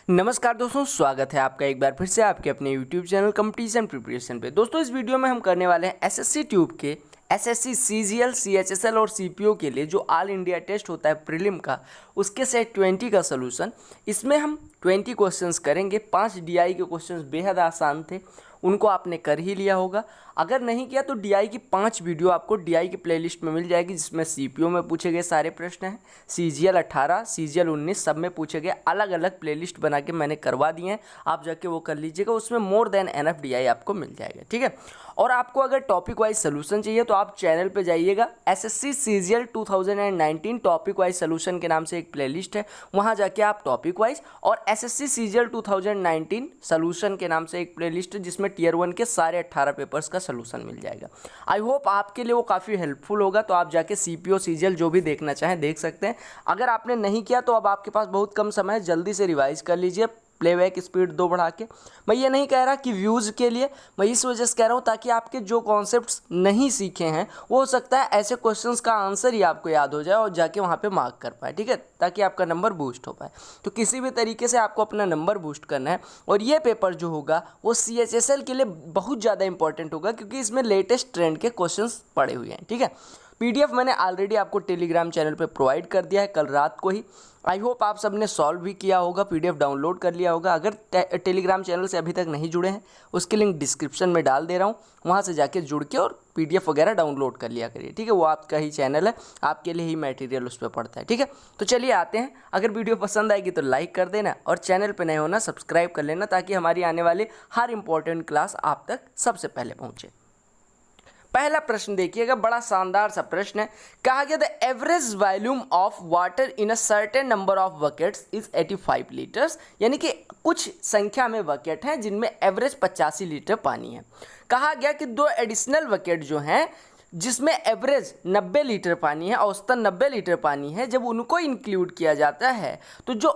नमस्कार दोस्तों, स्वागत है आपका एक बार फिर से आपके अपने यूट्यूब चैनल कंपटीशन प्रिपरेशन पे। दोस्तों इस वीडियो में हम करने वाले हैं एसएससी ट्यूब के एसएससी सीजीएल सीएचएसएल और सीपीओ के लिए जो ऑल इंडिया टेस्ट होता है प्रीलिम का, उसके सेट 20 का सलूशन। इसमें हम 20 क्वेश्चंस करेंगे। 5 डीआई के क्वेश्चंस बेहद आसान थे, उनको आपने कर ही लिया होगा। अगर नहीं किया तो डीआई की 5 वीडियो आपको डीआई की प्लेलिस्ट में मिल जाएगी, जिसमें सीपीओ में पूछे गए सारे प्रश्न हैं, सीजीएल 18 सीजीएल 19 सब में पूछे गए। अलग अलग प्लेलिस्ट बना के मैंने करवा दिए हैं, आप जाके वो कर लीजिएगा। उसमें मोर देन एनएफ डीआई आपको मिल जाएगा, ठीक है। और आपको अगर टॉपिक वाइज सोल्यूशन चाहिए तो आप चैनल पे जाइएगा, SSC CGL 2019 topic wise solution के नाम से एक प्लेलिस्ट है, वहाँ जाके आप टॉपिक वाइज, और एसएससी सीजीएल 2019 सोल्यूशन के नाम से एक प्लेलिस्ट है जिसमें टियर 1 के सारे 18 पेपर्स का सोल्यूशन मिल जाएगा। आई होप आपके लिए वो काफ़ी हेल्पफुल होगा। तो आप जाके सीपीओ सीजीएल जो भी देखना चाहें देख सकते हैं। अगर आपने नहीं किया तो अब आपके पास बहुत कम समय है, जल्दी से रिवाइज कर लीजिए, प्लेबैक स्पीड 2 बढ़ा के। मैं ये नहीं कह रहा कि व्यूज़ के लिए, मैं इस वजह से कह रहा हूँ ताकि आपके जो कॉन्सेप्ट्स नहीं सीखे हैं वो हो सकता है ऐसे क्वेश्चंस का आंसर ही आपको याद हो जाए और जाके वहाँ पे मार्क कर पाए, ठीक है, ताकि आपका नंबर बूस्ट हो पाए। तो किसी भी तरीके से आपको अपना नंबर बूस्ट करना है। और ये पेपर जो होगा वो सीएचएसएल के लिए बहुत ज़्यादा इंपॉर्टेंट होगा, क्योंकि इसमें लेटेस्ट ट्रेंड के क्वेश्चन पड़े हुए हैं, ठीक है। पीडीएफ मैंने ऑलरेडी आपको टेलीग्राम चैनल पे प्रोवाइड कर दिया है कल रात को ही। आई होप आप सबने सॉल्व भी किया होगा, पीडीएफ डाउनलोड कर लिया होगा। अगर टेलीग्राम चैनल से अभी तक नहीं जुड़े हैं, उसकी लिंक डिस्क्रिप्शन में डाल दे रहा हूँ, वहाँ से जाके जुड़ के और पीडीएफ वगैरह डाउनलोड कर लिया करिए, ठीक है। वो आपका ही चैनल है, आपके लिए ही मटेरियल उस पर पड़ता है, ठीक है। तो चलिए आते हैं। अगर वीडियो पसंद आएगी तो लाइक कर देना, और चैनल पर नए होना सब्सक्राइब कर लेना, ताकि हमारी आने वाली हर इंपॉर्टेंट क्लास आप तक सबसे पहले पहुँचे। पहला प्रश्न देखिएगा, बड़ा शानदार सा प्रश्न है। कहा गया the average volume of water in a certain number of buckets is 85 litres, यानी कि कुछ संख्या में बकेट हैं जिनमें एवरेज 85 लीटर पानी है। कहा गया कि 2 एडिशनल बकेट जो हैं जिसमें एवरेज 90 लीटर पानी है, औसतन 90 लीटर पानी है, जब उनको इंक्लूड किया जाता है तो जो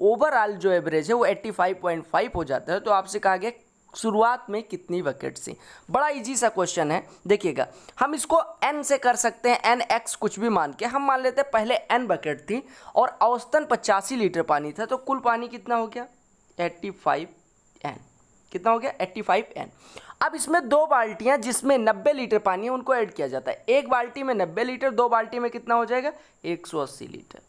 ओवरऑल जो एवरेज है वो 85.5 हो जाता है। तो आपसे कहा गया शुरुआत में कितनी बकेट थी। बड़ा इजी सा क्वेश्चन है, देखिएगा। हम इसको n से कर सकते हैं, n x कुछ भी मान के। हम मान लेते हैं पहले n बकेट थी और औसतन 85 लीटर पानी था, तो कुल पानी कितना हो गया 85n। कितना हो गया 85n। अब इसमें 2 बाल्टियां जिसमें 90 लीटर पानी है उनको ऐड किया जाता है। एक बाल्टी में 90 लीटर, 2 बाल्टी में कितना हो जाएगा 180 लीटर।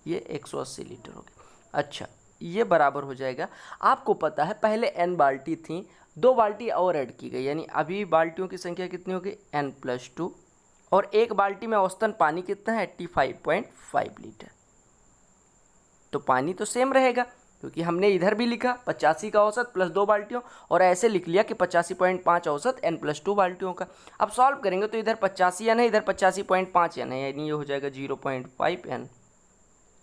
ये 180 लीटर हो गया। अच्छा, ये बराबर हो जाएगा। आपको पता है पहले n बाल्टी थी, 2 बाल्टी और ऐड की गई, यानी अभी बाल्टियों की संख्या कितनी होगी n+2, और एक बाल्टी में औसतन पानी कितना है 85.5 लीटर। तो पानी तो सेम रहेगा, क्योंकि हमने इधर भी लिखा 85 का औसत प्लस 2 बाल्टियों, और ऐसे लिख लिया कि 85.5 औसत n+2 बाल्टियों का। अब सॉल्व करेंगे तो इधर 85 n है, इधर 85.5 n है, यानी ये हो जाएगा 0.5 n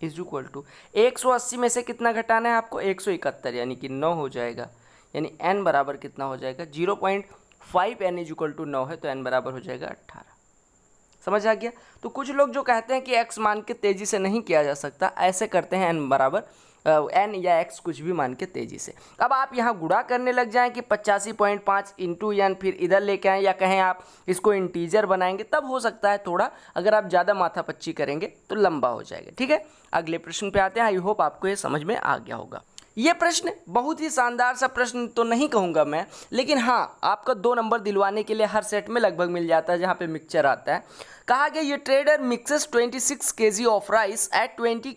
इज इक्वल टू 180 में से कितना घटाना है आपको 171, यानी कि 9 हो जाएगा। यानी n बराबर कितना हो जाएगा 0.5 n इज इक्वल टू 9 है, तो n बराबर हो जाएगा 18। समझ आ गया। तो कुछ लोग जो कहते हैं कि x मान के तेज़ी से नहीं किया जा सकता, ऐसे करते हैं n बराबर n या x कुछ भी मान के तेज़ी से। अब आप यहाँ गुणा करने लग जाएं कि 85.5 इंटू n, फिर इधर लेके आएँ, या कहें आप इसको इंटीजर बनाएंगे, तब हो सकता है थोड़ा, अगर आप ज़्यादा माथापच्ची करेंगे तो लंबा हो जाएगा, ठीक है। अगले प्रश्न पे आते हैं। आई होप आपको ये समझ में आ गया होगा। ये प्रश्न बहुत ही शानदार सा प्रश्न तो नहीं कहूँगा मैं, लेकिन हाँ आपका 2 नंबर दिलवाने के लिए हर सेट में लगभग मिल जाता है जहाँ पे मिक्सचर आता है। कहा गया ये trader mixes 26 kg of rice at 20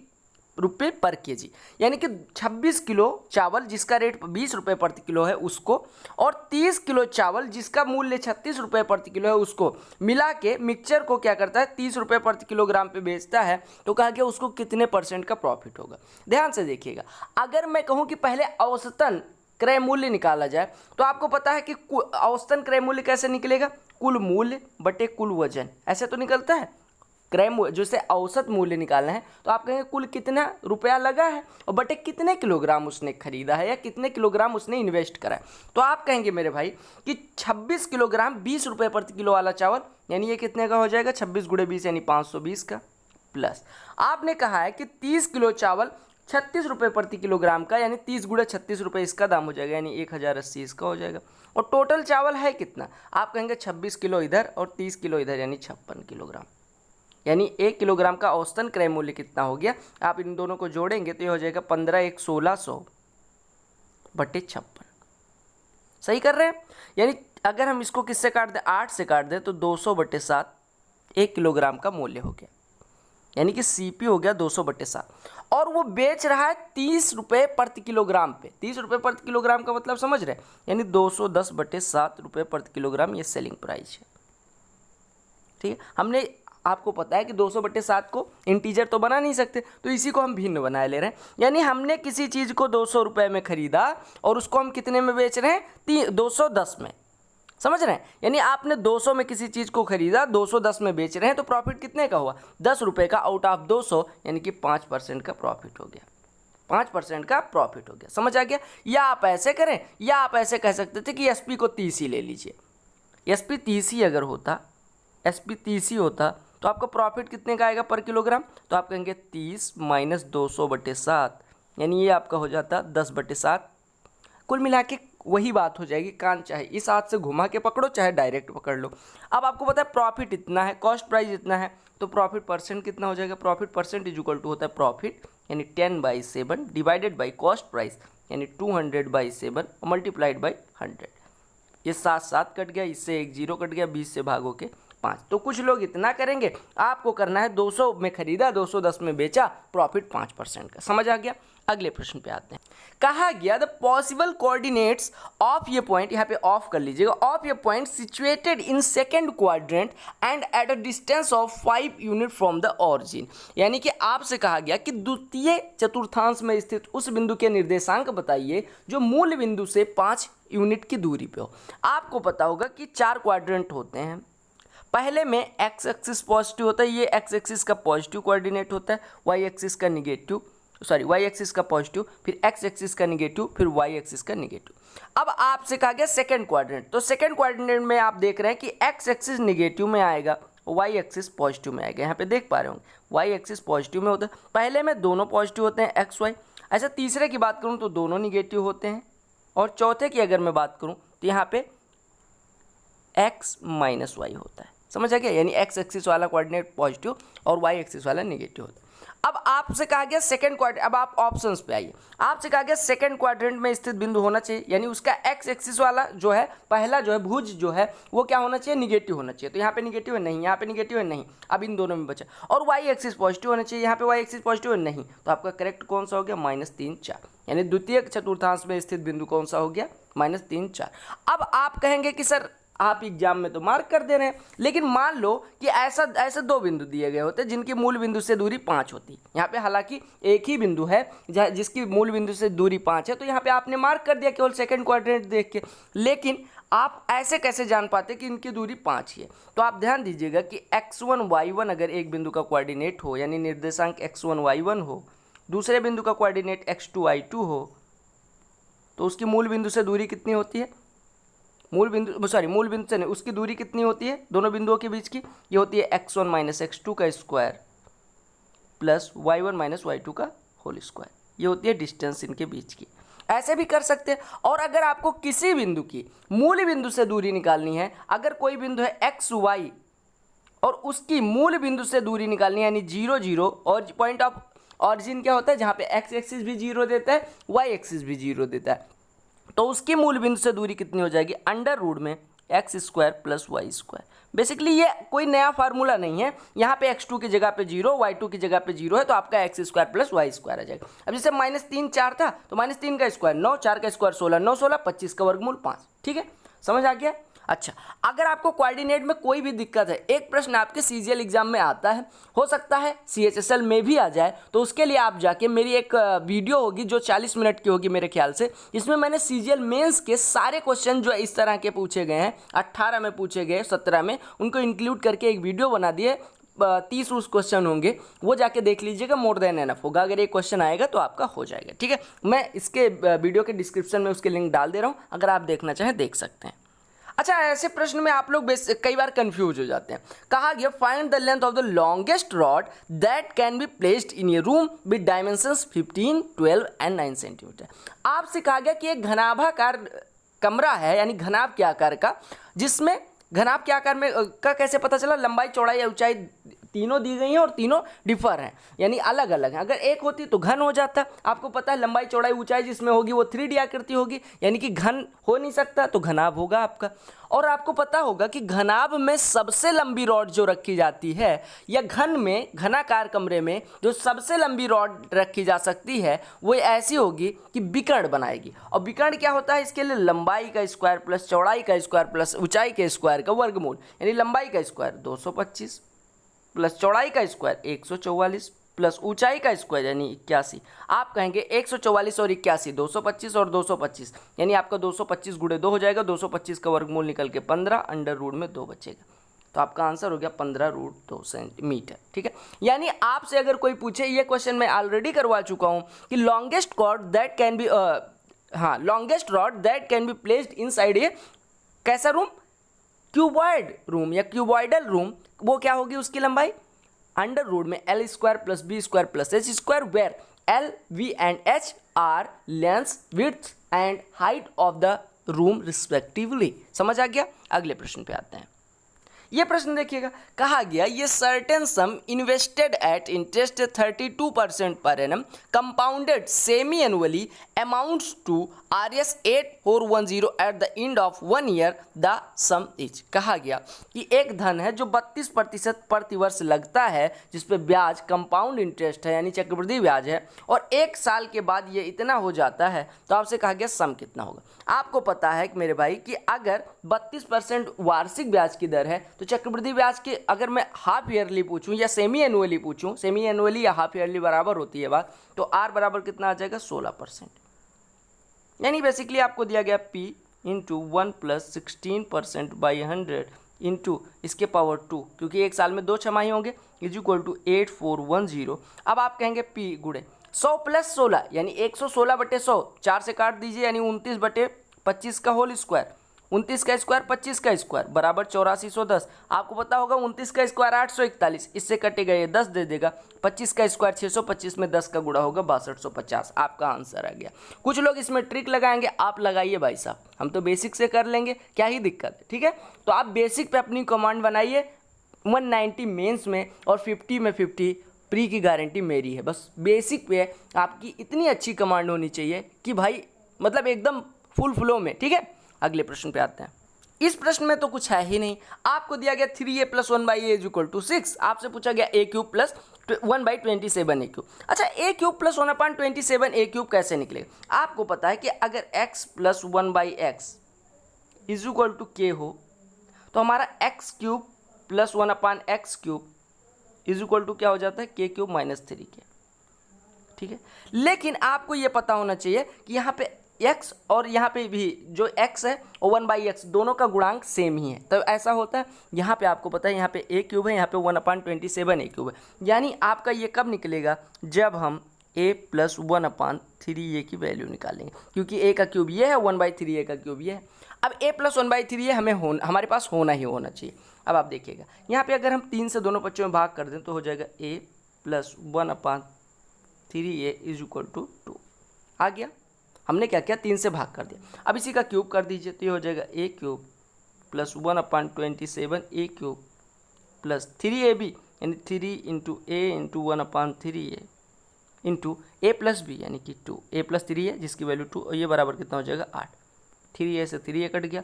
रुपये पर केजी, यानी कि 26 किलो चावल जिसका रेट 20 रुपये प्रति किलो है उसको, और 30 किलो चावल जिसका मूल्य 36 रुपये प्रति किलो है उसको मिला के मिक्सचर को क्या करता है 30 रुपये प्रति किलोग्राम पे बेचता है। तो कहा गया उसको कितने % का प्रॉफिट होगा। ध्यान से देखिएगा, अगर मैं कहूँ कि पहले औसतन क्रय मूल्य निकाला जाए तो आपको पता है कि औसतन क्रय मूल्य कैसे निकलेगा, कुल मूल्य बटे कुल वजन, ऐसे तो निकलता है। क्रय मूल्य जैसे औसत मूल्य निकालना है तो आप कहेंगे कुल कितना रुपया लगा है और बटे कितने किलोग्राम उसने खरीदा है या कितने किलोग्राम उसने इन्वेस्ट करा है। तो आप कहेंगे मेरे भाई कि 26 किलोग्राम 20 रुपये प्रति किलो वाला चावल, यानी ये कितने का हो जाएगा 26 × 20 यानी 520 का, प्लस आपने कहा है कि 30 किलो चावल 36 रुपये प्रति किलोग्राम का, यानी 30 × 36 रुपये इसका दाम हो जाएगा, यानी 1080 इसका हो जाएगा। और टोटल चावल है कितना, आप कहेंगे 26 किलो इधर और 30 किलो इधर, यानी 56 किलोग्राम। यानी 1 किलोग्राम का औसतन क्रय मूल्य कितना हो गया, आप इन दोनों को जोड़ेंगे तो ये हो जाएगा 15 × 1600/56। सही कर रहे हैं। यानी अगर हम इसको किससे काट दें, 8 से काट दें तो 200/7 1 किलोग्राम का मूल्य हो गया, यानी कि सीपी हो गया 200/7। और वो बेच रहा है 30 रुपये प्रति किलोग्राम पे। 30 रुपये प्रति किलोग्राम का मतलब समझ रहे हैं, यानी 210/7 रुपये प्रति किलोग्राम ये सेलिंग प्राइस है। ठीक है, हमने आपको पता है कि 200/7 को इंटीजर तो बना नहीं सकते, तो इसी को हम भिन्न बनाए ले रहे हैं। यानी हमने किसी चीज़ को 200 रुपये में खरीदा और उसको हम कितने में बेच रहे हैं, 210 में। समझ रहे हैं, यानी आपने 200 में किसी चीज़ को खरीदा, 210 में बेच रहे हैं, तो प्रॉफिट कितने का हुआ, 10 रुपये का आउट ऑफ 200, यानी कि 5% का प्रॉफिट हो गया। 5% का प्रॉफिट हो गया। समझ आ गया। या आप ऐसे करें, या आप ऐसे कह सकते थे कि एसपी को 30 ही ले लीजिए। एसपी 30 ही अगर होता, एसपी 30 ही होता तो आपका प्रॉफिट कितने का आएगा पर किलोग्राम, तो आप कहेंगे 30 - 200/7, यानी ये आपका हो जाता 10/7। कुल मिला के वही बात हो जाएगी, कान चाहे इस हाथ से घुमा के पकड़ो चाहे डायरेक्ट पकड़ लो। अब आपको पता है प्रॉफिट इतना है, कॉस्ट प्राइस इतना है, तो प्रॉफिट परसेंट कितना हो जाएगा, profit percent is equal to होता है प्रॉफिट यानी 10/7 डिवाइडेड बाई कॉस्ट प्राइस यानी 200/7 मल्टीप्लाइड बाई 100। ये 7 कट गया, इससे एक 0 कट गया, 20 से भागो के 5। तो कुछ लोग इतना करेंगे, आपको करना है 200 में खरीदा, 210 में बेचा, प्रॉफिट 5% का। समझ आ गया। अगले प्रश्न पे आते हैं। कहा गया द पॉसिबल कोऑर्डिनेट्स ऑफ ये पॉइंट, यहाँ पे ऑफ कर लीजिएगा, ऑफ ये point situated in second quadrant and at a distance of 5 unit from the origin. यानी कि आपसे कहा गया कि द्वितीय चतुर्थांश में स्थित उस बिंदु के निर्देशांक बताइए जो मूल बिंदु से 5 यूनिट की दूरी पे हो। आपको पता होगा कि 4 क्वाड्रेंट होते हैं। पहले में एक्स एक्सिस पॉजिटिव होता है, ये एक्स एक्सिस का पॉजिटिव कोऑर्डिनेट होता है, वाई एक्सिस का निगेटिव, वाई एक्सिस का पॉजिटिव, फिर एक्स एक्सिस का निगेटिव, फिर वाई एक्सिस का निगेटिव। अब आपसे कहा गया सेकंड क्वाड्रेंट, तो सेकंड क्वाड्रेंट में आप देख रहे हैं कि एक्स एक्सिस निगेटिव में आएगा, वाई एक्सिस पॉजिटिव में आएगा। यहाँ पे देख पा रहे होंगे वाई एक्सिस पॉजिटिव में होता है। पहले में दोनों पॉजिटिव होते हैं एक्स वाई। ऐसा तीसरे की बात करूँ तो दोनों निगेटिव होते हैं, और चौथे की अगर मैं बात करूँ तो यहाँ पे एक्स माइनस वाई होता है। समझ आ गया। यानी एक्स एक्सिस वाला कोऑर्डिनेट पॉजिटिव और वाई एक्सिस वाला निगेटिव होता है। अब आपसे कहा गया सेकंड क्वाड्रेंट, अब आप ऑप्शंस पे आइए। आपसे कहा गया सेकंड क्वाड्रेंट में स्थित बिंदु होना चाहिए, यानी उसका एक्स एक्सिस वाला जो है, पहला जो है भुज जो है वो क्या होना चाहिए, निगेटिव होना चाहिए। तो यहाँ पे निगेटिव है नहीं, यहाँ पे निगेटिव है नहीं, अब इन दोनों में बचा। और वाई एक्सिस पॉजिटिव होना चाहिए, यहाँ पे वाई एक्सिस पॉजिटिव है नहीं, तो आपका करेक्ट कौन सा हो गया, -3 4। यानी द्वितीय चतुर्थांश में स्थित बिंदु कौन सा हो गया, -3 4। अब आप कहेंगे कि सर आप एग्जाम में तो मार्क कर दे रहे हैं, लेकिन मान लो कि ऐसे 2 बिंदु दिए गए होते जिनकी मूल बिंदु से दूरी 5 होती। यहाँ पे हालांकि एक ही बिंदु है जिसकी मूल बिंदु से दूरी 5 है, तो यहाँ पे आपने मार्क कर दिया केवल सेकंड क्वाड्रेंट देख के, लेकिन आप ऐसे कैसे जान पाते कि इनकी दूरी 5 ही है। तो आप ध्यान दीजिएगा कि x1 y1 अगर एक बिंदु का कोऑर्डिनेट हो, यानी निर्देशांक x1 y1 हो, दूसरे बिंदु का कोऑर्डिनेट x2 y2 हो, तो उसकी मूल बिंदु से दूरी कितनी होती है, मूल बिंदु से नहीं, उसकी दूरी कितनी होती है दोनों बिंदुओं के बीच की, ये होती है x1 - x2 का स्क्वायर प्लस y1 - y2 का होल स्क्वायर। ये होती है डिस्टेंस इनके बीच की। ऐसे भी कर सकते हैं। और अगर आपको किसी बिंदु की मूल बिंदु से दूरी निकालनी है, अगर कोई बिंदु है x y और उसकी मूल बिंदु से दूरी निकालनी है, यानी 0 0, और पॉइंट ऑफ ऑरिजिन क्या होता है, जहाँ पे x एक्सिस भी 0 देता है, y एक्सिस भी 0 देता है, तो उसकी मूल बिंदु से दूरी कितनी हो जाएगी, √में x² + y²। बेसिकली ये कोई नया फार्मूला नहीं है, यहाँ पे x2 की जगह पे 0, y2 की जगह पे 0 है, तो आपका x² + y² आ जाएगा। अब जैसे -3 4 था, तो -3 का स्क्वायर 9, 4 का स्क्वायर 16, 9 16, 25 का वर्गमूल 5। ठीक है, समझ आ गया। अच्छा, अगर आपको कोऑर्डिनेट में कोई भी दिक्कत है, एक प्रश्न आपके सीजीएल एग्जाम में आता है, हो सकता है सीएचएसएल में भी आ जाए, तो उसके लिए आप जाके मेरी एक वीडियो होगी जो 40 मिनट की होगी मेरे ख्याल से, इसमें मैंने सीजीएल मेंस के सारे क्वेश्चन जो इस तरह के पूछे गए हैं, 18 में पूछे गए, 17 में, उनको इंक्लूड करके एक वीडियो बना दिए। 30 उस क्वेश्चन होंगे, वो जाके देख लीजिएगा, मोर देन एनफ होगा। अगर एक क्वेश्चन आएगा तो आपका हो जाएगा। ठीक है, मैं इसके वीडियो के डिस्क्रिप्शन में उसके लिंक डाल दे रहा हूँ, अगर आप देखना चाहें देख सकते हैं। अच्छा, ऐसे प्रश्न में आप लोग कई बार कंफ्यूज हो जाते हैं। कहा गया find the length of the longest rod that can be placed in A room with dimensions 15, 12 and 9 centimetre. आपसे कहा गया कि एक घनाभाकार कमरा है, यानी घनाभ के आकार का, जिसमें घनाभ के आकार में का कैसे पता चला, लंबाई चौड़ाई या ऊंचाई तीनों दी गई हैं और तीनों डिफर हैं, यानी अलग अलग हैं। अगर एक होती तो घन हो जाता। आपको पता है लंबाई चौड़ाई ऊंचाई जिसमें होगी वो 3D आकृति होगी, यानी कि घन हो नहीं सकता, तो घनाभ होगा आपका। और आपको पता होगा कि घनाभ में सबसे लंबी रॉड जो रखी जाती है, या घन में, घनाकार कमरे में जो सबसे लंबी रॉड रखी जा सकती है वो ऐसी होगी कि विकर्ण बनाएगी। और विकर्ण क्या होता है? इसके लिए लंबाई का स्क्वायर प्लस चौड़ाई का स्क्वायर प्लस ऊंचाई के स्क्वायर का वर्गमूल, यानी लंबाई का स्क्वायर 225 प्लस चौड़ाई का स्क्वायर 144 प्लस ऊंचाई का स्क्वायर यानी 81। आप कहेंगे 144 और 81 225 और 225, यानी आपका 225 गुणे 2 हो जाएगा। 225 का वर्गमूल निकल के 15, अंडर रूट में 2 बचेगा, तो आपका आंसर हो गया 15√2 सेंटीमीटर। ठीक है, यानी आपसे अगर कोई पूछे, ये क्वेश्चन मैं ऑलरेडी करवा चुका हूं कि longest cord that can be longest rod that can be placed inside a कैसा रूम? क्यूबॉइड रूम या क्यूबॉइडल रूम। वो क्या होगी उसकी लंबाई? अंडर रूट में L square plus B square plus H square, where L, V and H are length, width and height of the room respectively. समझ आ गया? अगले प्रश्न पे आते हैं। ये प्रश्न देखिएगा, कहा गया ये certain sum invested at interest 32% पर annum compounded semi annually amounts to Rs 8410 at the end of 1 year, the sum is. कहा गया कि एक धन है जो 32% प्रतिवर्ष लगता है, जिसपे ब्याज कंपाउंड इंटरेस्ट है यानी चक्रवृद्धि ब्याज है, और 1 साल के बाद ये इतना हो जाता है, तो आपसे कहा गया सम कितना होगा। आपको पता है कि मेरे भाई कि अगर 32% वार्षिक ब्याज की दर है, तो चक्रवृद्धि ब्याज के अगर मैं हाफ ईयरली पूछूं या सेमी एनुअली पूछूं, सेमी एनुअली या हाफ ईयरली बराबर होती है बात, तो आर बराबर कितना आ जाएगा? 16%। यानी बेसिकली आपको दिया गया P into 1 plus 16% by 100 into इसके पावर 2, क्योंकि एक साल में 2 छमाही होंगे, इज इक्वल टू 8410। अब आप कहेंगे P गुणे 100 प्लस 16 यानी 116/100, 4 से काट दीजिए यानी 29/25 का होल स्क्वायर, 29 का स्क्वायर 25 का स्क्वायर बराबर 8410। आपको पता होगा 29 का स्क्वायर 841, इससे कटेगा ये 10 दे देगा, 25 का स्क्वायर 625 में 10 का गुणा होगा 6250। आपका आंसर आ गया। कुछ लोग इसमें ट्रिक लगाएंगे, आप लगाइए भाई साहब, हम तो बेसिक से कर लेंगे, क्या ही दिक्कत है। ठीक है, तो आप बेसिक पे अपनी कमांड बनाइए, 190 मेंस में और 50 में 50 प्री की गारंटी मेरी है। बस बेसिक पे आपकी इतनी अच्छी कमांड होनी चाहिए कि भाई मतलब एकदम फुल फ्लो में। ठीक है, अगले प्रश्न पे आते हैं। इस प्रश्न में तो कुछ है ही नहीं, आपको दिया गया 3a plus 1/a is equal to 6। आपसे पूछा गया a cube plus 1/27 a cube. अच्छा, a cube plus 1/27 a cube कैसे निकलेगा? आपको पता है कि अगर x plus 1/x is equal to k हो, तो हमारा x cube plus 1/x cube is equal to क्या हो जाता है? k cube minus 3k। ठीक है, लेकिन आपको ये पता होना चाहिए कि यहाँ पे x और यहाँ पे भी जो x है और 1/x दोनों का गुणांक सेम ही है, तो ऐसा होता है। यहाँ पे आपको पता है यहाँ पे a क्यूब है, यहाँ पे 1/27 a क्यूब है, यानी आपका ये कब निकलेगा? जब हम a प्लस 1/3a की वैल्यू निकालेंगे, क्योंकि a का क्यूब ये है, 1/3a का क्यूब ये है। अब a प्लस 1/3a हमारे पास होना ही होना चाहिए। अब आप देखिएगा यहाँ पे अगर हम 3 से दोनों बच्चों में भाग कर दें तो हो जाएगा a plus 1/3a is equal to 2। आ गया, हमने क्या किया? 3 से भाग कर दिया। अब इसी का क्यूब कर दीजिए तो ये हो जाएगा a cube plus 1/27 a cube plus 3ab यानी 3 into a into 1/3a into a plus b यानी कि 2, a प्लस 3 है जिसकी वैल्यू 2, और ये बराबर कितना हो जाएगा? 8। 3a से 3a कट गया,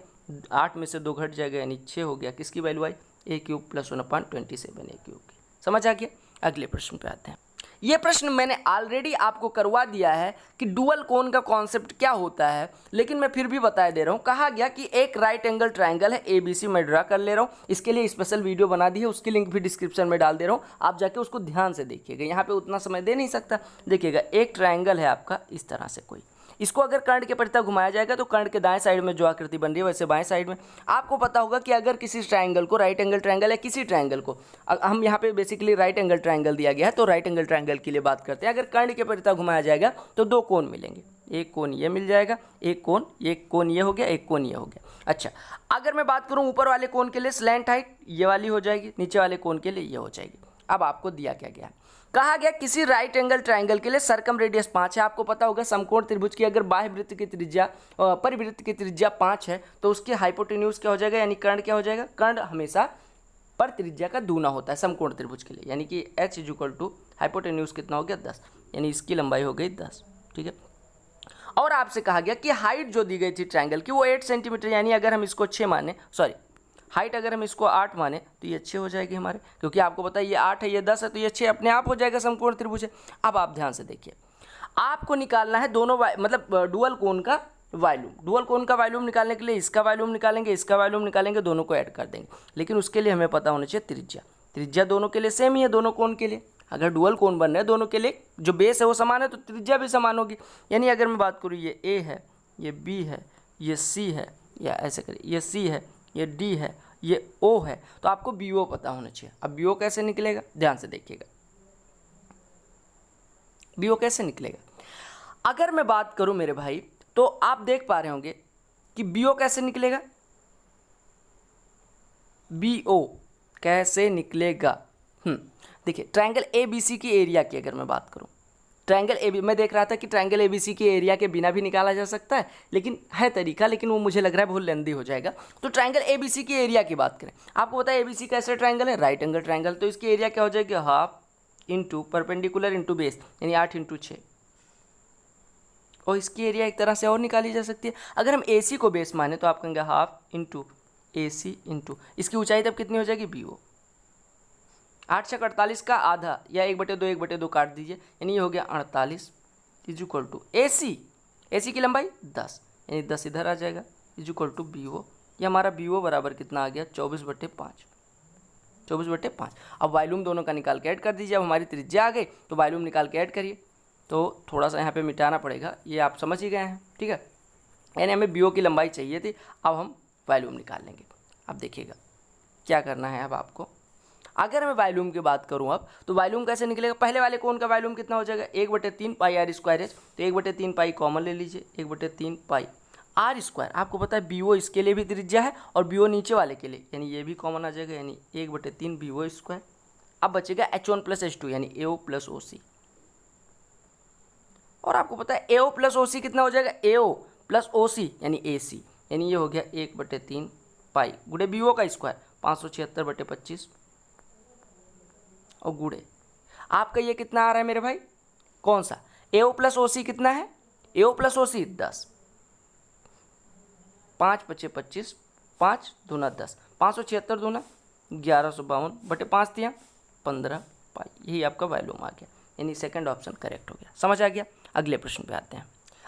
8 में से 2 घट जाएगा यानी 6 हो गया। किसकी value I? a cube plus 1/27 a cube की। समझ आ गया? अगले प्रश्न पे आते हैं। ये प्रश्न मैंने ऑलरेडी आपको करवा दिया है कि डुअल कोन का कॉन्सेप्ट क्या होता है, लेकिन मैं फिर भी बता दे रहा हूँ। कहा गया कि एक राइट एंगल ट्रायंगल है ABC, मैं ड्रा कर ले रहा हूँ, इसके लिए स्पेशल वीडियो बना दी है, उसकी लिंक भी डिस्क्रिप्शन में डाल दे रहा हूँ, आप जाके उसको ध्यान से देखिएगा, यहाँ पे उतना समय दे नहीं सकता। देखिएगा एक ट्रायंगल है आपका इस तरह से कोई, इसको अगर कर्ण के परितः घुमाया जाएगा तो कर्ण के दाएं साइड में जो आकृति बन रही है वैसे बाएं साइड में। आपको पता होगा कि अगर किसी ट्रायंगल को, राइट एंगल ट्रायंगल या किसी ट्रायंगल को, हम यहाँ पे बेसिकली राइट एंगल ट्रायंगल दिया गया है तो राइट एंगल ट्रायंगल के लिए बात करते हैं। अगर कर्ण के परितः घुमाया जाएगा तो 2 कोण मिलेंगे, एक कोण ये मिल जाएगा, एक कोण ये हो गया, एक कोण ये हो गया। अच्छा, अगर मैं बात करूँ ऊपर वाले कोण के लिए स्लैंट हाइट ये वाली हो जाएगी, नीचे वाले कोण के लिए ये हो जाएगी। अब आपको दिया क्या गया? कहा गया किसी राइट एंगल ट्रायंगल के लिए सर्कम रेडियस 5 है। आपको पता होगा समकोण त्रिभुज की अगर बाह्य वृत्त की त्रिज्या, परिवृत्त की त्रिज्या 5 है तो उसकी हाइपोटेन्यूज क्या हो जाएगा, यानी कर्ण क्या हो जाएगा? कर्ण हमेशा पर त्रिज्या का दूना होता है समकोण त्रिभुज के लिए, यानी कि h इक्वल टू हाइपोटेन्यूज कितना हो गया 10, यानी इसकी लंबाई हो गई 10। ठीक है, और आपसे कहा गया कि हाइट जो दी गई थी ट्रायंगल की वो 8 सेंटीमीटर, यानी अगर हम इसको 6 माने, सॉरी हाइट अगर हम इसको 8 माने तो ये 6 हो जाएगी हमारे, क्योंकि आपको पता है ये 8 है ये 10 है तो ये 6 अपने आप हो जाएगा समकोण त्रिभुज है। अब आप ध्यान से देखिए, आपको निकालना है दोनों मतलब डुअल कोण का वॉल्यूम। डुअल कोण का वॉल्यूम निकालने के लिए इसका वॉल्यूम निकालेंगे, इसका वॉल्यूम निकालेंगे, दोनों को ऐड कर देंगे, लेकिन उसके लिए हमें पता होना चाहिए त्रिज्या। त्रिज्या दोनों के लिए सेम ही है, दोनों कोण के लिए। अगर डुअल कोण बन रहे हैं दोनों के लिए, जो बेस है वो समान है तो त्रिज्या भी समान होगी। यानी अगर मैं बात करूँ ये ए है, ये बी है, ये सी है, या ऐसे करिए ये सी है, ये डी है, ये ओ है, तो आपको बी ओ पता होना चाहिए। अब बी ओ कैसे निकलेगा, ध्यान से देखिएगा, बी ओ कैसे निकलेगा। अगर मैं बात करूं मेरे भाई तो आप देख पा रहे होंगे कि बी ओ कैसे निकलेगा, बी ओ कैसे निकलेगा। देखिए ट्रायंगल ए बी सी की एरिया की अगर मैं बात करूं, ट्रायंगल ए बी, मैं देख रहा था कि ट्रायंगल ए बी सी के एरिया के बिना भी निकाला जा सकता है, लेकिन है तरीका, लेकिन वो मुझे लग रहा है बहुत लेंदी हो जाएगा। तो ट्रायंगल ए बी सी की एरिया की बात करें, आपको पता है ए बी सी कैसे ट्रायंगल है, राइट एंगल ट्रायंगल, तो इसकी एरिया क्या हो जाएगी, half into perpendicular into base, यानी 8 इंटू 6। और इसकी एरिया एक तरह से और निकाली जा सकती है, अगर हम ए सी को बेस माने तो आप कहेंगे हाफ इंटू ए सी इंटू इसकी ऊंचाई तब कितनी हो जाएगी बी ओ। 8 से 48 का आधा या 1/2 1/2 काट दीजिए, यानी ये हो गया 48 is equal to A C की लंबाई 10, यानी 10 इधर आ जाएगा is equal to B O. ये हमारा बी ओ बराबर कितना आ गया 24/5, 24/5। अब वॉल्यूम दोनों का निकाल के ऐड कर दीजिए। अब हमारी त्रिज्या आ गई तो वॉल्यूम निकाल के ऐड करिए, तो थोड़ा सा यहाँ पे मिटाना पड़ेगा, ये आप समझ ही गए हैं। ठीक है, यानी हमें बी ओ की लंबाई चाहिए थी, अब हम वॉल्यूम निकाल लेंगे। अब देखिएगा क्या करना है। अब आपको अगर मैं वॉल्यूम की बात करूं अब तो वॉल्यूम कैसे निकलेगा, पहले वाले कोण का वॉल्यूम कितना हो जाएगा 1/3 पाई आर स्क्वायर एच, तो 1/3 पाई कॉमन ले लीजिए, 1/3 पाई आर स्क्वायर। आपको पता है बी ओ इसके लिए भी त्रिज्या है और बी ओ नीचे वाले के लिए, यानी ये भी कॉमन आ जाएगा, यानी 1/3 बी ओ स्क्वायर। अब बचेगा H1 + H2 यानी ए ओ प्लस ओ सी, और आपको पता है ए ओ प्लस ओ सी कितना हो जाएगा, ए ओ प्लस ओ सी यानी ए सी, यानी ये हो गया 1/3 पाई गुड़े बी ओ का स्क्वायर 576/25 और गुड़े आपका ये कितना आ रहा है मेरे भाई, कौन सा ए ओ प्लस ओ सी कितना है, ए ओ प्लस ओ सी 10, 5 × 5 = 25, 5 दूना 10, 576 दूना 1152/5 दिया 15 पाई, यही आपका वॉल्यूम आ गया, यानी सेकंड ऑप्शन करेक्ट हो गया। समझ आ गया। अगले प्रश्न पे आते हैं।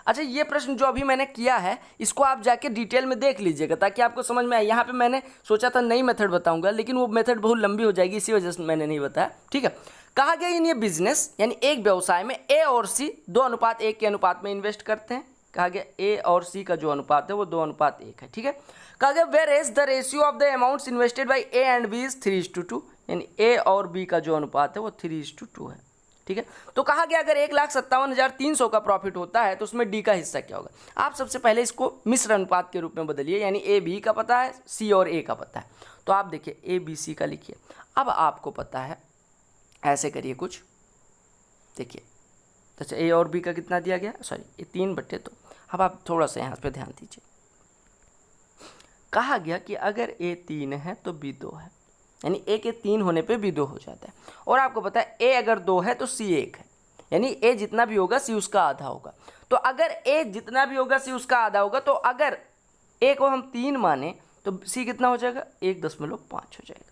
अच्छा, ये प्रश्न जो अभी मैंने किया है इसको आप जाके डिटेल में देख लीजिएगा ताकि आपको समझ में आए। यहाँ पे मैंने सोचा था नई मेथड बताऊंगा, लेकिन वो मेथड बहुत लंबी हो जाएगी, इसी वजह से मैंने नहीं बताया। ठीक है, कहा गया इन ये बिजनेस यानी एक व्यवसाय में ए और सी 2:1 के अनुपात में इन्वेस्ट करते हैं। कहा गया ए और सी का जो अनुपात है वो 2:1 है। ठीक है, कहा गया whereas the ratio of the amounts invested by A and B is 3:2, यानी ए और बी का जो अनुपात है वो 3:2 है। ठीक है, तो कहा गया अगर 1,57,300 का प्रॉफिट होता है तो उसमें डी का हिस्सा क्या होगा। आप सबसे पहले इसको मिश्र अनुपात के रूप में बदलिए, यानी ए बी का पता है, सी और ए का पता है, तो आप देखिए ए बी सी का लिखिए। अब आपको पता है ऐसे करिए कुछ, देखिए अच्छा ए और बी का कितना दिया गया, सॉरी ये 3/2। अब आप थोड़ा सा यहाँ पे ध्यान दीजिए, कहा गया कि अगर ए 3 है तो बी 2 है, यानी ए के 3 होने पे बी 2 हो जाता है। और आपको पता है ए अगर 2 है तो सी 1 है, यानी ए जितना भी होगा सी उसका आधा होगा। तो अगर ए जितना भी होगा सी उसका आधा होगा, तो अगर ए को हम 3 माने तो सी कितना हो जाएगा 1.5 हो जाएगा।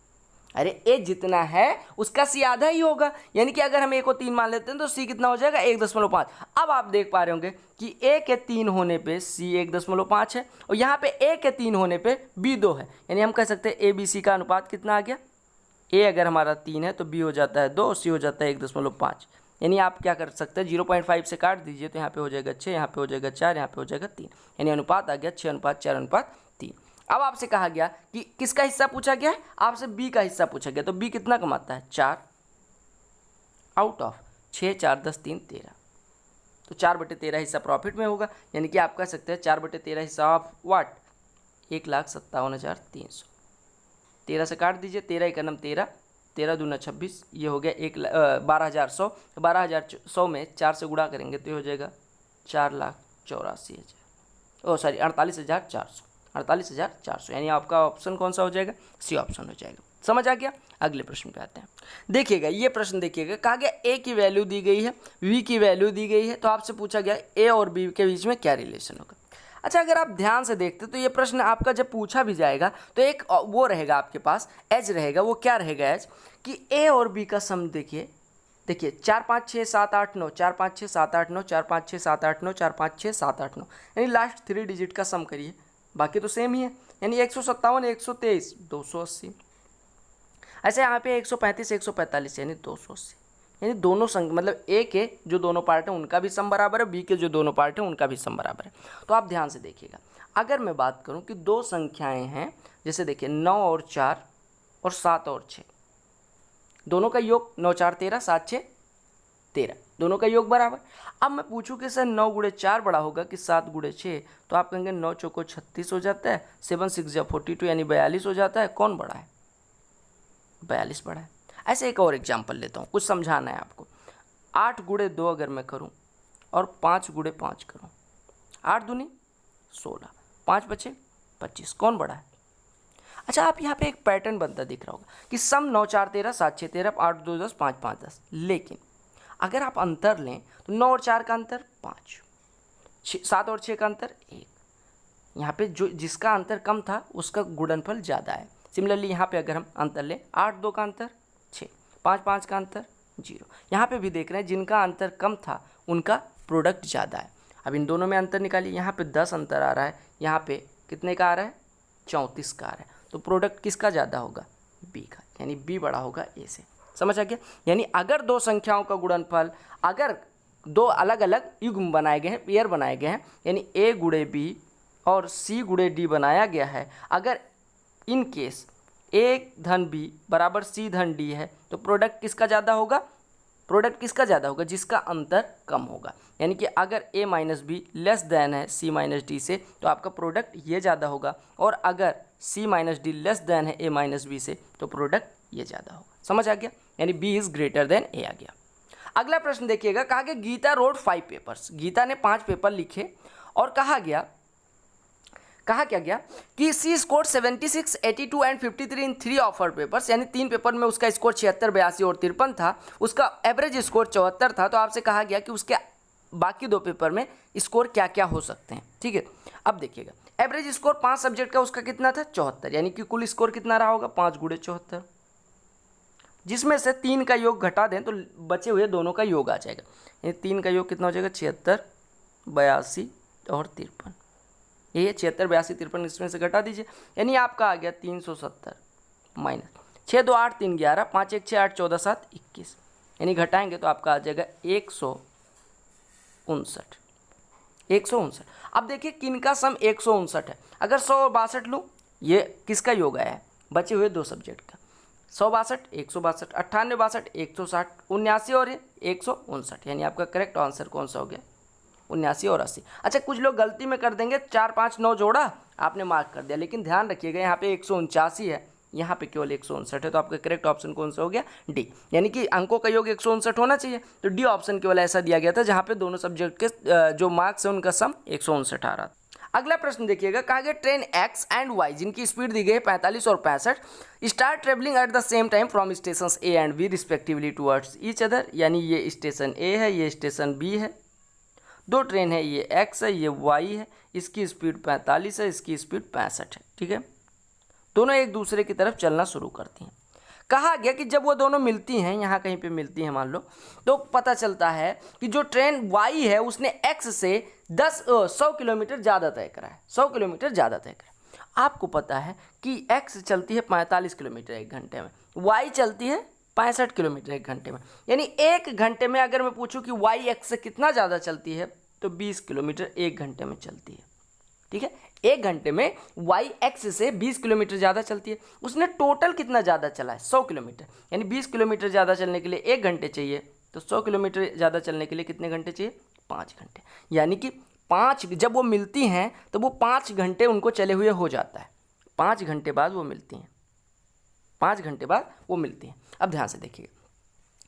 अरे ए जितना है उसका सी आधा ही होगा, यानी कि अगर हम ए को 3 मान लेते हैं तो सी कितना हो जाएगा 1.5। अब आप देख पा रहे होंगे कि ए के 3 होने पे सी 1.5 है और यहाँ पे ए के 3 होने पे बी 2 है, यानी हम कह सकते हैं ए बी सी का अनुपात कितना आ गया, ए अगर हमारा 3 है तो बी हो जाता है 2 और सी हो जाता है 1.5। यानी आप क्या कर सकते हैं 0.5 से काट दीजिए तो यहाँ पे हो जाएगा 6, यहाँ पे हो जाएगा 4, यहाँ पे हो जाएगा 3, यानी अनुपात आ गया 6:4:3। अब आपसे कहा गया कि किसका हिस्सा पूछा गया है, आपसे बी का हिस्सा पूछा गया, तो बी कितना कमाता है 4 आउट ऑफ 6, 4 10 3 13, तो 4/13 हिस्सा प्रॉफिट में होगा, यानी कि आप कह सकते हैं 4/13 हिस्सा ऑफ वाट 1,57,300। 13 से काट दीजिए, 13 × 9 13, 13 दूना 26, ये हो गया 12,100। 12,100 में 4 से गुणा करेंगे तो ये हो जाएगा 4,84,000, ओ सॉरी 48,400, 48,400, यानी आपका ऑप्शन कौन सा हो जाएगा, सी ऑप्शन हो जाएगा। समझ आ गया। अगले प्रश्न पे आते हैं। देखिएगा ये प्रश्न देखिएगा, कहा गया ए की वैल्यू दी गई है, बी की वैल्यू दी गई है, तो आपसे पूछा गया ए और बी के बीच में क्या रिलेशन होगा। अच्छा, अगर आप ध्यान से देखते तो ये प्रश्न आपका जब पूछा भी जाएगा तो एक वो रहेगा आपके पास, एज रहेगा। वो क्या रहेगा एज, कि ए और बी का सम देखिए 4 5 6 7 8 9, 4 5 6 7 8 9, 4 5 6 7 8 9, 4 5 6 7 8 9, यानी लास्ट 3 डिजिट का सम करिए, बाकी तो सेम ही है, यानी 157 123 280। ऐसे यहाँ पे 135 145 यानी 280, यानी दोनों मतलब ए के जो दोनों पार्ट हैं उनका भी सम बराबर है, बी के जो दोनों पार्ट हैं उनका भी सम बराबर है। तो आप ध्यान से देखिएगा, अगर मैं बात करूं कि दो संख्याएं हैं, जैसे देखिए 9 और 4 और 7 और 6, दोनों का योग 9 4 13, 7 6 13, दोनों का योग बराबर। अब मैं पूछूं कि सर 9 गुणे 4 बड़ा होगा कि 7 गुणे 6, तो आप कहेंगे 9 चौको 36 हो जाता है, 7 6 42 यानी 42 हो जाता है। कौन बड़ा है? 42 बड़ा है। ऐसे एक और एग्जाम्पल लेता हूँ, कुछ समझाना है आपको। 8 गुणे 2 अगर मैं करूँ और 5 गुणे 5 करूँ, 8 दूनी 16, 5 बचे 25, कौन बड़ा है? अच्छा, आप यहाँ पे एक पैटर्न बनता दिख रहा होगा कि सम 9 4 13, 7 6 13, 8 2 10, 5 5 10, लेकिन अगर आप अंतर लें तो 9 और 4 का अंतर 5, 7 और 6 का अंतर 1, यहाँ पे जो जिसका अंतर कम था उसका गुणनफल ज़्यादा है। सिमिलरली यहाँ पे अगर हम अंतर लें, 8 2 का अंतर 6, 5 5 का अंतर 0, यहाँ पे भी देख रहे हैं जिनका अंतर कम था उनका प्रोडक्ट ज़्यादा है। अब इन दोनों में अंतर निकालिए, यहाँ पे 10 अंतर आ रहा है, यहाँ पे कितने का आ रहा है? 34 का आ रहा है, तो प्रोडक्ट किसका ज़्यादा होगा? बी का, यानी बी बड़ा होगा ए से। समझ आ गया? यानी अगर दो संख्याओं का गुणनफल, अगर दो अलग अलग युग्म बनाए गए हैं, पेयर बनाए गए हैं, यानी ए गुणे बी और सी गुणे डी बनाया गया है, अगर इन केस ए धन बी बराबर सी धन डी है, तो प्रोडक्ट किसका ज़्यादा होगा? प्रोडक्ट किसका ज़्यादा होगा? जिसका अंतर कम होगा। यानी कि अगर a minus be less than है c माइनस डी से, तो आपका प्रोडक्ट ये ज़्यादा होगा, और अगर c minus D less than है a माइनस बी से, तो प्रोडक्ट ये ज़्यादा होगा। समझ आ गया? यानी b is greater than a आ गया। अगला प्रश्न देखिएगा, कहा गया गीता रोड 5 पेपर्स, गीता ने 5 पेपर लिखे, और कहा क्या गया कि she score 76, 82 and 53 in 3 offered papers, यानी 3 पेपर में उसका स्कोर 76, 82 और 53 था, उसका एवरेज स्कोर 74 था। तो आपसे कहा गया कि उसके बाकी 2 पेपर में स्कोर क्या क्या हो सकते हैं। ठीक है, अब देखिएगा एवरेज स्कोर 5 सब्जेक्ट का उसका कितना था? 74, यानी कि कुल स्कोर कितना रहा होगा? 5 गुणे 74, जिसमें से 3 का योग घटा दें तो बचे हुए दोनों का योग आ जाएगा, यानी 3 का योग कितना हो जाएगा? 76, 82 और 53, ये 76, 82, 53, इसमें से घटा दीजिए, यानी आपका आ गया 370 माइनस 6 2 8 3 11, 5 1 6 8 14 7 21, यानी घटाएंगे तो आपका आ जाएगा 159। अब देखिए किनका सम 159 है। अगर 100 और 62 लूँ, ये किसका योग आया है? बचे हुए 2 सब्जेक्ट का। 100 62, 162, 98 62, 160, 79 और 159, यानी आपका करेक्ट आंसर कौन सा हो गया? 79 और 80। अच्छा, कुछ लोग गलती में कर देंगे 4 5 9 जोड़ा, आपने मार्क कर दिया, लेकिन ध्यान रखिएगा यहाँ पे 179 है, यहाँ पे केवल 159 है, तो आपका करेक्ट ऑप्शन कौन सा हो गया? डी, यानी कि अंकों का योग 159 होना चाहिए, तो डी ऑप्शन केवल ऐसा दिया गया था जहाँ पे दोनों सब्जेक्ट के जो मार्क्स है उनका सम 159 आ रहा था। अगला प्रश्न देखिएगा, कहा गया ट्रेन एक्स एंड वाई जिनकी स्पीड दी गई है 45 और 65 start travelling at the same time from station A and B respectively towards each other, यानी ये स्टेशन ए है, ये स्टेशन बी है, 2 ट्रेन है, ये x है, ये y है, इसकी स्पीड 45 है, इसकी स्पीड 65 है। ठीक है, दोनों एक दूसरे की तरफ चलना शुरू करती हैं। कहा गया कि जब वो दोनों मिलती हैं, यहाँ कहीं पे मिलती हैं मान लो, तो पता चलता है कि जो ट्रेन y है उसने x से 100 किलोमीटर ज़्यादा तय करा है, 100 किलोमीटर ज़्यादा तय करा है। आपको पता है कि x चलती है 45 किलोमीटर 1 घंटे में, y चलती है 65 किलोमीटर 1 घंटे में, यानी 1 घंटे में अगर मैं पूछूं कि y x से कितना ज़्यादा चलती है, तो 20 किलोमीटर 1 घंटे में चलती है। ठीक है, 1 घंटे में y x से 20 किलोमीटर ज़्यादा चलती है। उसने टोटल कितना ज़्यादा चला है? 100 किलोमीटर, यानी 20 किलोमीटर ज़्यादा चलने के लिए 1 घंटे चाहिए, तो 100 किलोमीटर ज़्यादा चलने के लिए कितने घंटे चाहिए? 5 घंटे, यानी कि 5 जब वो मिलती हैं तो वो 5 घंटे उनको चले हुए हो जाता है, 5 घंटे बाद वो मिलती हैं, 5 घंटे बाद वो मिलती हैं। अब ध्यान से देखिएगा,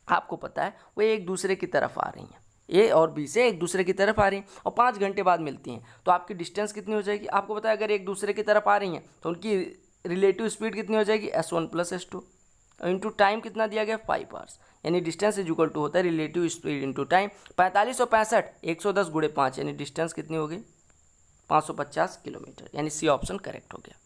आपको पता है वो एक दूसरे की तरफ आ रही हैं, ए और बी से एक दूसरे की तरफ आ रही हैं और 5 घंटे बाद मिलती हैं, तो आपकी डिस्टेंस कितनी हो जाएगी? आपको पता है अगर एक दूसरे की तरफ आ रही हैं तो उनकी रिलेटिव स्पीड कितनी हो जाएगी, s1 plus s2 into time कितना दिया गया 5 आवर्स, यानी डिस्टेंस इज इक्वल टू होता है रिलेटिव स्पीड इंटू टाइम। 4565 110 गुणे 5 यानी डिस्टेंस कितनी होगी 550 किलोमीटर, यानी सी ऑप्शन करेक्ट हो गया।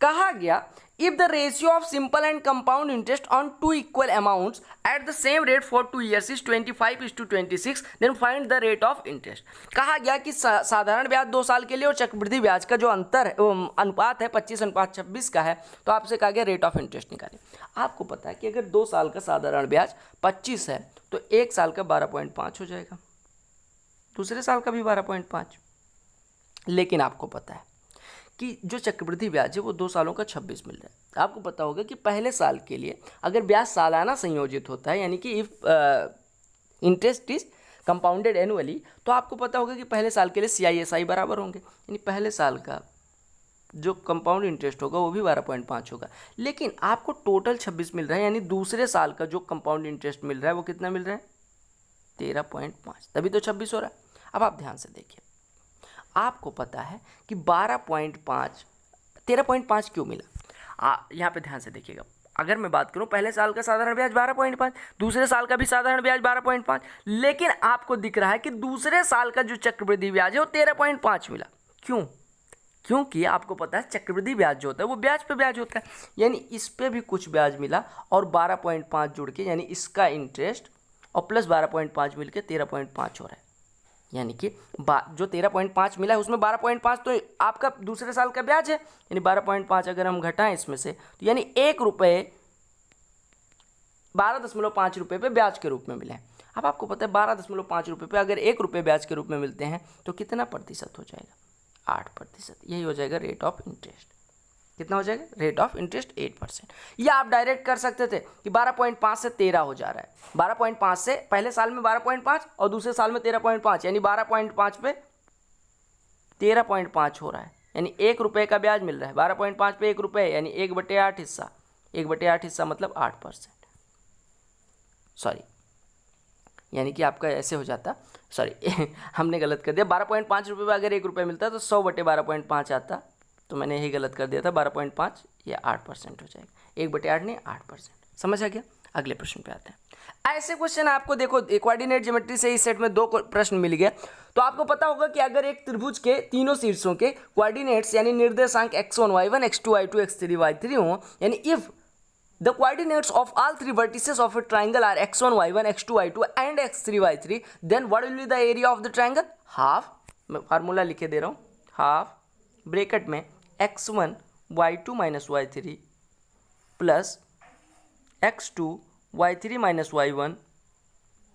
कहा गया if the ratio of simple and compound interest on two equal amounts at the same rate for 2 years is 25:26 then find the rate of interest. कहा गया कि साधारण ब्याज 2 साल के लिए और चक्रवृद्धि ब्याज का जो अंतर है अनुपात है 25:26 का है, तो आपसे कहा गया रेट ऑफ इंटरेस्ट निकालें। आपको पता है कि अगर 2 साल का साधारण ब्याज 25 है तो 1 साल का 12.5 हो जाएगा, दूसरे साल का भी 12.5। लेकिन आपको पता है कि जो चक्रवृद्धि ब्याज है वो 2 सालों का 26 मिल रहा है। आपको पता होगा कि पहले साल के लिए अगर ब्याज सालाना संयोजित होता है, यानी कि if interest is compounded annually, तो आपको पता होगा कि पहले साल के लिए CISI बराबर होंगे, यानी पहले साल का जो कंपाउंड इंटरेस्ट होगा वो भी 12.5 होगा। लेकिन आपको टोटल 26 मिल रहा है, यानी दूसरे साल का जो कंपाउंड इंटरेस्ट मिल रहा है वो कितना मिल रहा है 13.5, तभी तो 26 हो रहा है। अब आप ध्यान से देखिए, आपको पता है कि 12.5 13.5 क्यों मिला, यहाँ पे ध्यान से देखिएगा। अगर मैं बात करूँ पहले साल का साधारण ब्याज 12.5, दूसरे साल का भी साधारण ब्याज 12.5, लेकिन आपको दिख रहा है कि दूसरे साल का जो चक्रवृद्धि ब्याज है वो 13.5 मिला। क्यों? क्योंकि आपको पता है चक्रवृद्धि ब्याज जो होता है वो ब्याज पे ब्याज होता है, यानी इस पे भी कुछ ब्याज मिला और 12.5 जुड़ के यानी इसका इंटरेस्ट और प्लस 12.5 मिल के 13.5 हो रहा है। यानी कि जो 13.5 मिला है उसमें 12.5 तो आपका दूसरे साल का ब्याज है, यानी 12.5 अगर हम घटाएं इसमें से तो यानी 1 रुपये 12.5 रुपये पे ब्याज के रूप में मिले हैं। अब आपको पता है 12.5 रुपये पे अगर 1 रुपये ब्याज के रूप में मिलते हैं तो कितना प्रतिशत हो जाएगा 8%, यही हो जाएगा रेट ऑफ इंटरेस्ट। कितना हो जाएगा रेट ऑफ इंटरेस्ट 8%। या आप डायरेक्ट कर सकते थे कि 12.5 से 13 हो जा रहा है, 12.5 से पहले साल में 12.5 और दूसरे साल में 13.5, यानी 12.5 पे 13.5 हो रहा है, यानी 1 रुपये का ब्याज मिल रहा है। 12.5 पे 1 रुपये यानी 1/8 हिस्सा, 1/8 हिस्सा मतलब 8%, सॉरी यानी कि आपका ऐसे हो जाता, सॉरी हमने गलत कर दिया। 12.5 रुपये में अगर 1 रुपये मिलता है तो 100/12.5 आता, तो मैंने यही गलत कर दिया था। 12.5 ये 8% हो जाएगा, 1/8 नहीं 8%। समझ आ गया? अगले प्रश्न पे आते हैं। ऐसे क्वेश्चन आपको देखो कोऑर्डिनेट ज्योमेट्री से इस सेट में 2 प्रश्न मिल गए, तो आपको पता होगा कि अगर एक त्रिभुज के तीनों शीर्षों के कोऑर्डिनेट्स यानी निर्देशांक x1 y1 x2 y2 x3 y3 हो, यानी if the coordinates of all 3 vertices of a triangle are x1 y1 x2 y2 and x3 y3, then what will be the area of the triangle? Half, मैं formula लिखे दे रहा हूँ, half bracket में x1 y2 minus y3 plus x2 y3 minus y1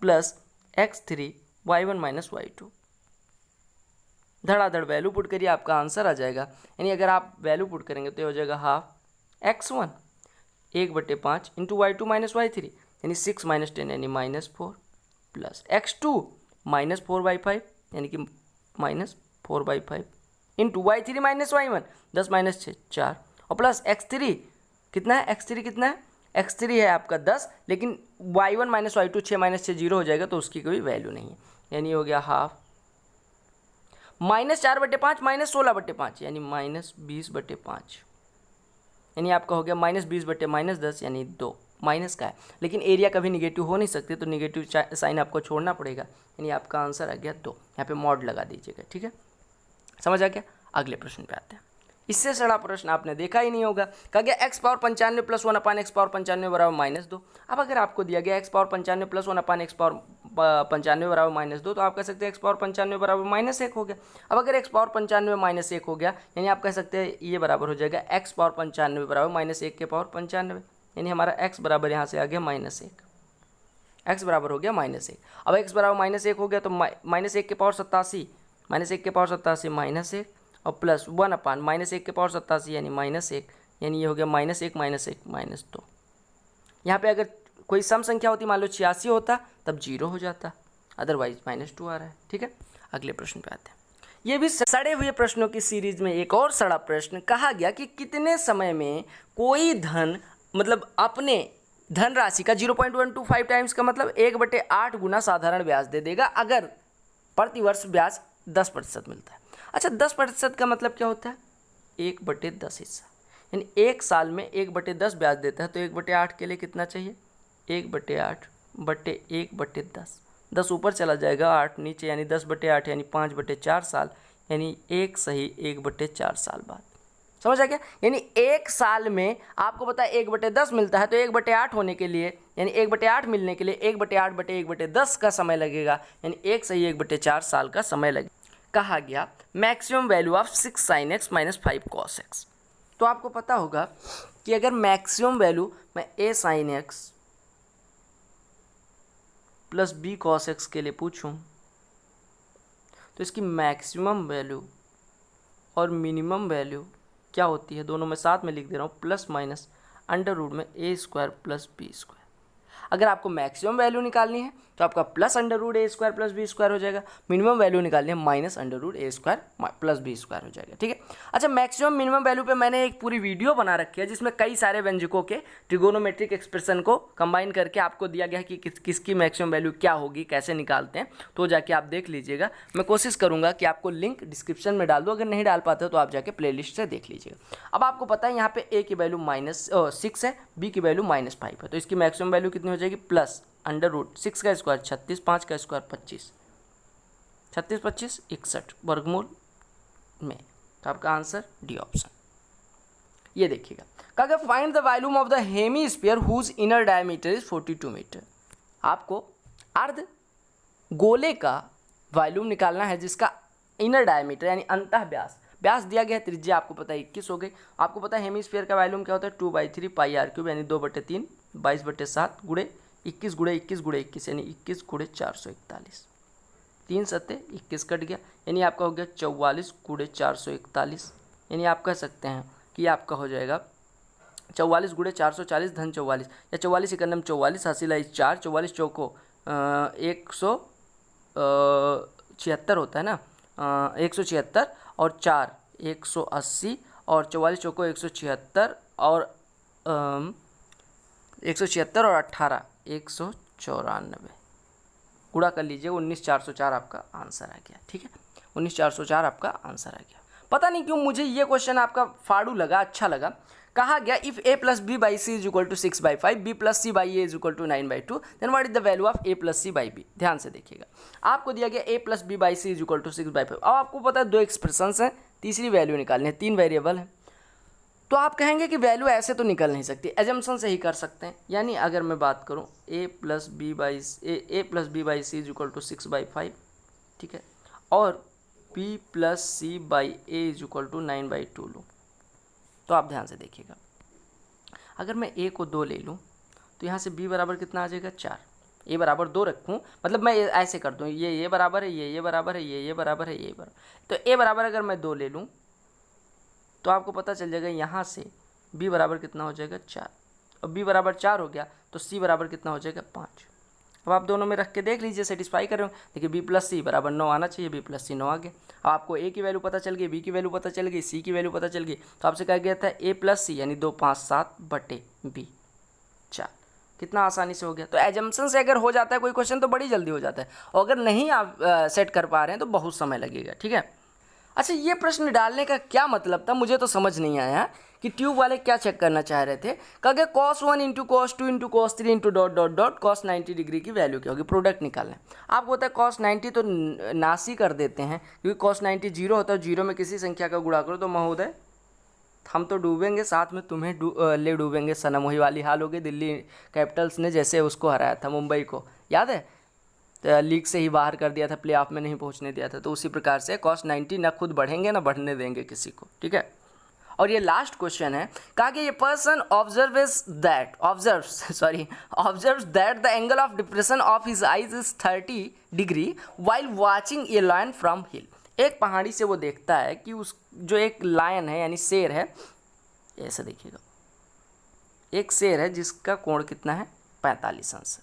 plus x3 y1 minus y2। धड़ाधड़ value put करिए, आपका answer आ जाएगा। यानी अगर आप वैल्यू पुट करेंगे तो ये हो जाएगा half x1 1/5 into y2 minus y3 यानी 6 माइनस 10 यानी -4 प्लस x2 -4/5 यानी कि -4/5 into y3 minus y1 10 minus 6 4 और प्लस x3 कितना है, x3 कितना है, x3 है आपका 10, लेकिन y1 माइनस y2 6 माइनस 6 0 हो जाएगा तो उसकी कोई वैल्यू नहीं है, यानी हो गया हाफ -4/5 -16/5 यानी -20/5 यानी आपका हो गया -20/-10 यानी 2 माइनस का है, लेकिन एरिया कभी निगेटिव हो नहीं सकते तो निगेटिव साइन आपको छोड़ना पड़ेगा, यानी आपका आंसर आ गया 2। यहाँ पे मॉड लगा दीजिएगा, ठीक है, समझ आ गया। अगले प्रश्न पे आते हैं। इससे सड़ा प्रश्न आपने देखा ही नहीं होगा। कहा गया x power 95 plus 1/x power 95 बराबर -2। अब अगर आपको दिया गया x power 95 plus 1/x power 95 बराबर -2, तो आप कह सकते हैं x पावर 95 बराबर -1 हो गया। अब अगर x पावर 95 -1 हो गया, यानी आप कह सकते हैं ये बराबर हो जाएगा x पावर 95 बराबर -1 के पावर 95, यानी हमारा x बराबर यहाँ से आ गया -1, x बराबर हो गया -1। अब x बराबर -1 हो गया तो -1 के पावर 87, -1 के पावर 87 -1 और प्लस 1/-1 के पावर 87 यानी -1, यानी ये हो गया -1 -1 -2। यहाँ पे अगर कोई सम संख्या होती, मान लो 86 होता, तब 0 हो जाता, अदरवाइज -2 आ रहा है, ठीक है। अगले प्रश्न पे आते हैं। ये भी सड़े हुए प्रश्नों की सीरीज में एक और सड़ा प्रश्न। कहा गया कि कितने समय में कोई धन मतलब अपने धनराशि का 0.125 टाइम्स का मतलब 1/8 गुना साधारण ब्याज दे देगा अगर प्रतिवर्ष ब्याज 10% मिलता है। अच्छा, 10% का मतलब क्या होता है 1/10 हिस्सा, यानी 1 साल में 1/10 ब्याज देता है, तो 1/8 के लिए कितना चाहिए, 1/8 बटे 1/10, 10 ऊपर चला जाएगा, 8 नीचे, यानी 10/8 यानी 5/4 साल, यानी 1 सही 1/4 साल बाद। समझ आ गया? यानी 1 साल में आपको पता है 1/10 मिलता है, तो 1/8 होने के लिए, यानी 1/8 मिलने के लिए 1/8 बटे 1/10 का समय लगेगा, यानी 1 सही 1/4 साल का समय लगेगा। कहा गया maximum value of 6 sin x minus 5 cos x। तो आपको पता होगा कि अगर मैक्सिमम वैल्यू मैं a sin x plus b cos x के लिए पूछूं, तो इसकी मैक्सिमम वैल्यू और मिनिमम वैल्यू क्या होती है, दोनों में साथ में लिख दे रहा हूँ, प्लस माइनस अंडर रूट में a² प्लस b²। अगर आपको मैक्सिमम वैल्यू निकालनी है तो आपका plus under root a² plus b² हो जाएगा, मिनिमम वैल्यू निकालनी है minus under root a² plus b² हो जाएगा। ठीक है। अच्छा, मैक्सिमम मिनिमम वैल्यू पे मैंने एक पूरी वीडियो बना रखी है जिसमें कई सारे व्यंजकों के ट्रिगोनोमेट्रिक एक्सप्रेशन को कंबाइन करके आपको दिया गया है कि किसकी मैक्सिमम वैल्यू क्या होगी, कैसे निकालते हैं, तो जाके आप देख लीजिएगा। मैं कोशिश करूँगा कि आपको लिंक डिस्क्रिप्शन में डाल दूँ, अगर नहीं डाल पाते हो तो आप जाके प्लेलिस्ट से देख लीजिएगा। अब आपको पता है यहाँ पे a की वैल्यू -6 है, b की वैल्यू -5 है, तो इसकी मैक्सिमम वैल्यू कितनी हो जाएगी, प्लस अंडर रूट 6 का स्क्वायर 36, 5 का स्क्वायर 25, 36 25 61 वर्गमूल में, तो आपका आंसर डी ऑप्शन। ये देखिएगा, कहा find the volume of the hemisphere whose inner diameter is 42 metre. आपको अर्ध गोले का वॉल्यूम निकालना है जिसका इनर डायमीटर यानी अंतः व्यास दिया गया है, त्रिज्या आपको पता है 21 हो गई। आपको पता है हेमीस्फीयर का वॉल्यूम क्या होता है, 2/3 πr³ यानी 2/3 22/7 गुणे 21 गुणे 21 गुणे 21 यानी 21 गुणे 441, 3 सत्ते 21 कट गया, यानी आपका हो गया 44 गुणे 441, यानी आप कह सकते हैं कि आपका हो जाएगा 44 गुणे 440 धन 44 या 44 एकम 44 हासिल 4, 44 चौको 176 होता है ना, 176 और 4 180 और 44 चौको 176 और 176 और 18 194, गुणा कर लीजिए 19404 आपका आंसर आ गया। ठीक है, 19404 आपका आंसर आ गया। पता नहीं क्यों मुझे ये क्वेश्चन आपका फाड़ू लगा, अच्छा लगा। कहा गया if a plus B by C is equal to 6/5, b plus C by A is equal to 9/2, then what is the value of a plus C by B. ध्यान से देखिएगा, आपको दिया गया a plus B by C is equal to 6/5। अब आपको पता है 2 एक्सप्रेशंस हैं, तीसरी वैल्यू निकालनी है, 3 वेरिएबल हैं, तो आप कहेंगे कि वैल्यू ऐसे तो निकल नहीं सकती, एजम्पशन से ही कर सकते हैं। यानी अगर मैं बात करूं a plus B by C is equal to 6/5, ठीक है, और b plus C by A is equal to 9/2 लूँ, तो आप ध्यान से देखिएगा, अगर मैं a को 2 ले लूँ तो यहाँ से b बराबर कितना आ जाएगा 4, a बराबर 2 रखूँ, मतलब मैं ऐसे कर दूँ, ये बराबर है, ये बराबर है, ये बराबर है, ये बराबर, तो a बराबर अगर मैं 2 ले लूँ तो आपको पता चल जाएगा यहाँ से b बराबर कितना हो जाएगा 4, और b बराबर 4 हो गया तो c बराबर कितना हो जाएगा 5। अब आप दोनों में रख के देख लीजिए, सेटिस्फाई कर रहे हो। देखिए b प्लस सी बराबर 9 आना चाहिए, b प्लस सी 9 आ गया। अब आपको a की वैल्यू पता चल गई, b की वैल्यू पता चल गई, c की वैल्यू पता चल गई, तो आपसे कहा गया था a प्लस सी यानी 2 5 7 बटे b 4। कितना आसानी से हो गया। तो एजम्पशन से अगर हो जाता है कोई क्वेश्चन तो बड़ी जल्दी हो जाता है, और अगर नहीं आप सेट कर पा रहे हैं तो बहुत समय लगेगा। ठीक है। अच्छा, ये प्रश्न डालने का क्या मतलब था, मुझे तो समझ नहीं आया कि ट्यूब वाले क्या चेक करना चाह रहे थे। कहा cos 1 into cos 2 into cos 3 into dot dot dot cos 90 degree की वैल्यू क्या होगी, प्रोडक्ट निकालना है। आपको होता है cos 90 तो नासी कर देते हैं, क्योंकि cos 90 जीरो होता है, जीरो में किसी संख्या का गुणा करो तो महोदय हम तो डूबेंगे, साथ में तुम्हें ले डूबेंगे सनम। वही वाली हाल हो गई दिल्ली कैपिटल्स ने जैसे उसको हराया था मुंबई को, याद है, तो लीग से ही बाहर कर दिया था, प्ले ऑफ में नहीं पहुंचने दिया था। तो उसी प्रकार से cos 90 ना खुद बढ़ेंगे ना बढ़ने देंगे किसी को। ठीक है। और ये लास्ट क्वेश्चन है, कहा कि ये person observes that the angle of depression of his eyes is 30 degree while watching a lion from hill. एक पहाड़ी से वो देखता है कि उस जो एक लायन है यानी शेर है, ऐसे देखिएगा, एक शेर है जिसका कोण कितना है 45 अंश।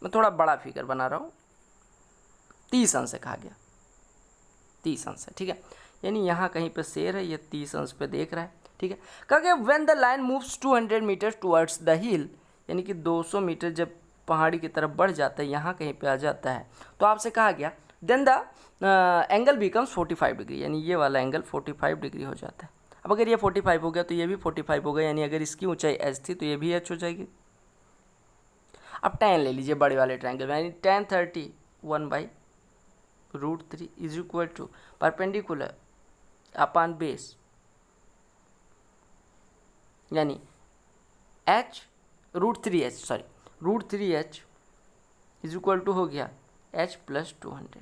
मैं थोड़ा बड़ा फिगर बना रहा हूँ, 30 अंश कहा गया, 30 अंश है। ठीक है, यानी यहाँ कहीं पे शेर है, ये 30 अंश पे देख रहा है। ठीक है। कहा गया when the line moves 200 metre towards the hill, यानी कि 200 मीटर जब पहाड़ी की तरफ बढ़ जाता है, यहाँ कहीं पे आ जाता है, तो आपसे कहा गया then the angle becomes 45 degree, यानी ये वाला एंगल 45 डिग्री हो जाता है। अब अगर ये 45 हो गया तो ये भी 45 हो गया, यानी अगर इसकी ऊंचाई h थी तो ये भी h हो जाएगी। अब tan ले लीजिए बड़े वाले ट्रायंगल, यानी tan 30 1/√3 is equal to perpendicular upon base, यानी √3h इज इक्वल टू हो गया h + 200।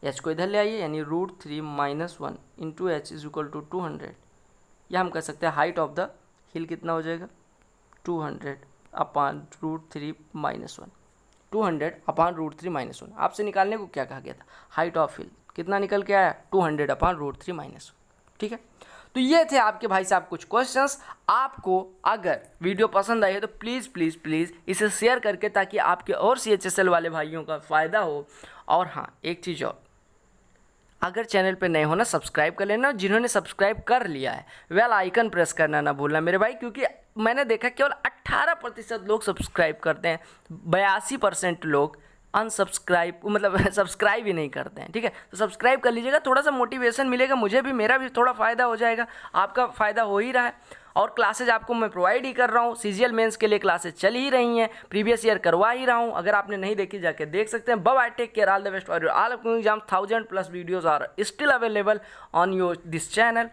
h को इधर ले आइए, यानी √3 - 1 into h is equal to 200। या हम कह सकते हैं हाइट ऑफ द हिल कितना हो जाएगा 200 अपॉन √3 - 1, 200 अपॉन √3 - 1। आपसे निकालने को क्या कहा गया था, हाइट ऑफ हिल कितना निकल के आया 200 अपॉन √3 - 1। ठीक है, तो ये थे आपके भाई साहब कुछ क्वेश्चंस। आपको अगर वीडियो पसंद आई है तो प्लीज़ प्लीज़ प्लीज़ इसे शेयर करके, ताकि आपके और CHSL वाले भाइयों का फ़ायदा हो। और हाँ, एक चीज़ और, अगर चैनल पे नए हो ना सब्सक्राइब कर लेना, जिन्होंने सब्सक्राइब कर लिया है बेल आइकन प्रेस करना ना भूलना मेरे भाई, क्योंकि मैंने देखा केवल 18% लोग सब्सक्राइब करते हैं, 82% लोग अनसब्सक्राइब मतलब सब्सक्राइब ही नहीं करते हैं। ठीक है, तो सब्सक्राइब कर लीजिएगा, थोड़ा सा मोटिवेशन मिलेगा मुझे भी, मेरा भी थोड़ा फ़ायदा हो जाएगा, आपका फ़ायदा हो ही रहा है। और क्लासेज आपको मैं प्रोवाइड ही कर रहा हूँ, CGL मेंस के लिए क्लासेज चल ही रही हैं, प्रीवियस ईयर करवा ही रहा हूँ। अगर आपने नहीं देखी जाके देख सकते हैं। Bye, take care, all the best for your all upcoming exams. 1000+ videos are still available on your this channel.